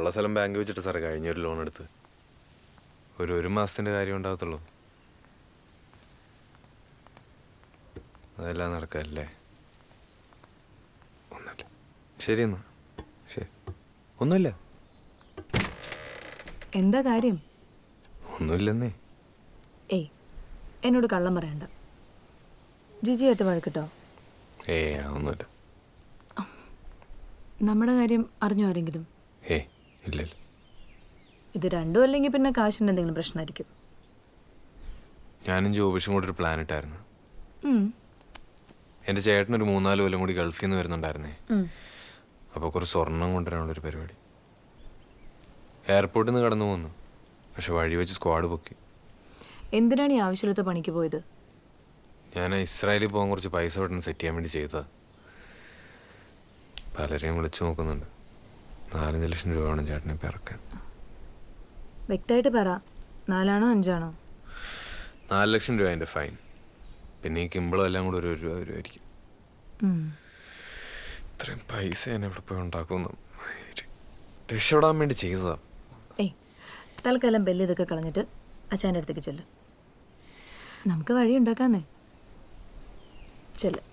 ഉള്ള സ്ഥലം ബാങ്ക് വെച്ചിട്ട് സാറേ കഴിഞ്ഞൊരു ലോൺ എടുത്ത് ഒരു മാസത്തിൻ്റെ കാര്യം ഉണ്ടാകത്തുള്ളൂ. അതെല്ലാം നടക്കല്ലേ? ഒന്നുമില്ല. ശരി എന്നാ. ശരി. ഒന്നുമില്ല. എന്താ കാര്യം? ഒന്നുമില്ലെന്നേ. ഏയ് എന്നോട് കള്ളം പറയണ്ട. ജിജിയായിട്ട് വഴക്കിട്ടോ? ഒന്നുമില്ല. നമ്മുടെ കാര്യം അറിഞ്ഞോ ആരെങ്കിലും? ഇല്ല. ഇത് രണ്ടും അല്ലെങ്കിൽ പിന്നെ കാശിൻ്റെ എന്തെങ്കിലും പ്രശ്നമായിരിക്കും. ഞാനും ജോബിഷും കൂടെ ഒരു പ്ലാൻ ഇട്ടായിരുന്നു. എൻ്റെ ചേട്ടനൊരു 3-4 കൊല്ലം കൂടി ഗൾഫിൽ നിന്ന് വരുന്നുണ്ടായിരുന്നേ. അപ്പോൾ കുറച്ച് സ്വർണം കൊണ്ടുവരാനുള്ളൊരു പരിപാടി. എയർപോർട്ടിൽ നിന്ന് കടന്നു പോന്നു. പക്ഷെ വഴി വെച്ച് സ്ക്വാഡ് പൊക്കി. എന്തിനാണ് ഈ ആവശ്യമില്ലാത്ത പണിക്ക് പോയത്? ഞാൻ ഇസ്രായേലിൽ പോകാൻ കുറച്ച് പൈസ പെട്ടെന്ന് സെറ്റ് ചെയ്യാൻ വേണ്ടി ചെയ്തതാ. പലരെയും വിളിച്ചു നോക്കുന്നുണ്ട്. 4-5 ലക്ഷം രൂപ വേണം ചേട്ടനെ ഇപ്പം ഇറക്കാൻ. വ്യക്തമായിട്ട് പറ, 4 ആണോ 5 ആണോ? 4 ലക്ഷം രൂപ എൻ്റെ ഫൈൻ. പിന്നെ ഈ കിമ്പിളും എല്ലാം കൂടെ ഒരു 1 രൂപ വരുമായിരിക്കും. ഇത്രയും പൈസ ഞാൻ എവിടെ പോയി ഉണ്ടാക്കുന്നു. രക്ഷപ്പെടാൻ വേണ്ടി ചെയ്തതാ. തൽക്കാലം ബെല്ല് ഇതൊക്കെ കളഞ്ഞിട്ട് അച്ഛൻ്റെ അടുത്തേക്ക് ചെല്ല്. നമുക്ക് വഴി ഉണ്ടാക്കാന്നേ. ചെല്ല്.